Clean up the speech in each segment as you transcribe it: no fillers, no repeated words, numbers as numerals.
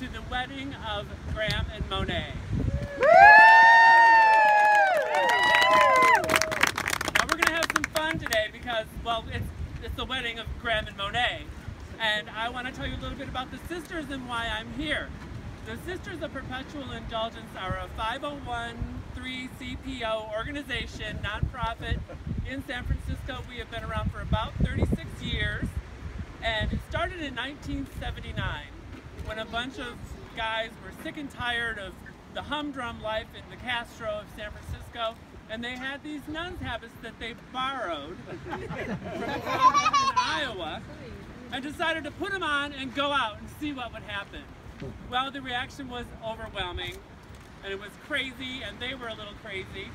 to the wedding of Graham and Monet. Now we're going to have some fun today because, well, it's the wedding of Graham and Monet. And I want to tell you a little bit about the Sisters and why I'm here. The Sisters of Perpetual Indulgence are a 501(c)(3) CPO organization, nonprofit in San Francisco. We have been around for about 36 years. And it started in 1979 when a bunch of guys were sick and tired of the humdrum life in the Castro of San Francisco, and they had these nuns' habits that they borrowed from a convent in Iowa and decided to put them on and go out and see what would happen. Well, the reaction was overwhelming, and it was crazy, and they were a little crazy,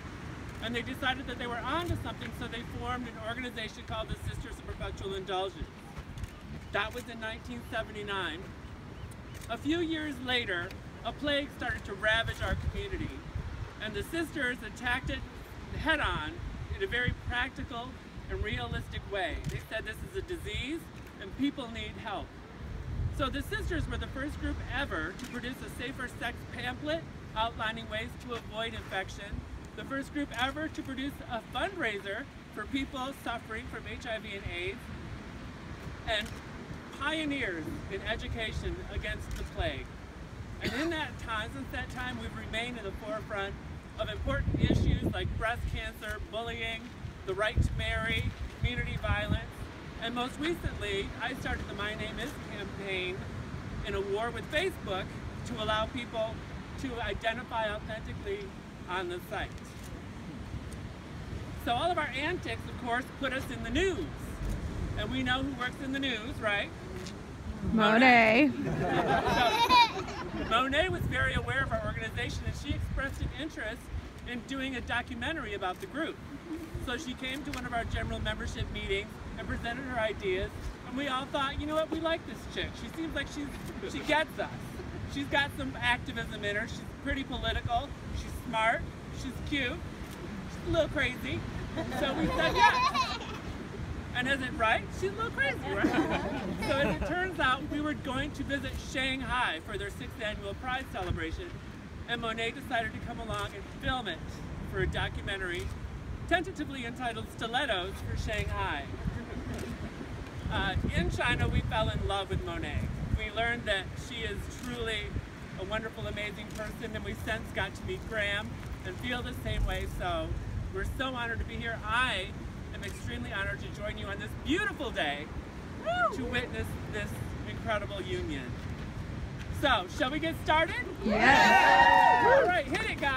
and they decided that they were onto something, so they formed an organization called the Sisters of Perpetual Indulgence. That was in 1979. A few years later, a plague started to ravage our community, and the sisters attacked it head-on in a very practical and realistic way. They said this is a disease and people need help. So the sisters were the first group ever to produce a safer sex pamphlet outlining ways to avoid infection, the first group ever to produce a fundraiser for people suffering from HIV and AIDS, and pioneers in education against the plague. And in that time, since that time, we've remained in the forefront of important issues like breast cancer, bullying, the right to marry, community violence, and most recently, I started the My Name Is campaign in a war with Facebook to allow people to identify authentically on the site. So all of our antics, of course, put us in the news. And we know who works in the news, right? Monet. Monet was very aware of our organization, and she expressed an interest in doing a documentary about the group. So she came to one of our general membership meetings and presented her ideas, and we all thought, you know what, we like this chick. She seems like she gets us. She's got some activism in her. She's pretty political. She's smart. She's cute. She's a little crazy. So we said yes. And is it right? She's a little crazy, right? So as it turns out, we were going to visit Shanghai for their 6th annual Pride celebration, and Monet decided to come along and film it for a documentary tentatively entitled Stilettos for Shanghai. In China, we fell in love with Monet. We learned that she is truly a wonderful, amazing person, and we since got to meet Graham and feel the same way, so we're so honored to be here. I am extremely honored to join you on this beautiful day to witness this incredible union. So, shall we get started? Yes! All right, hit it, guys!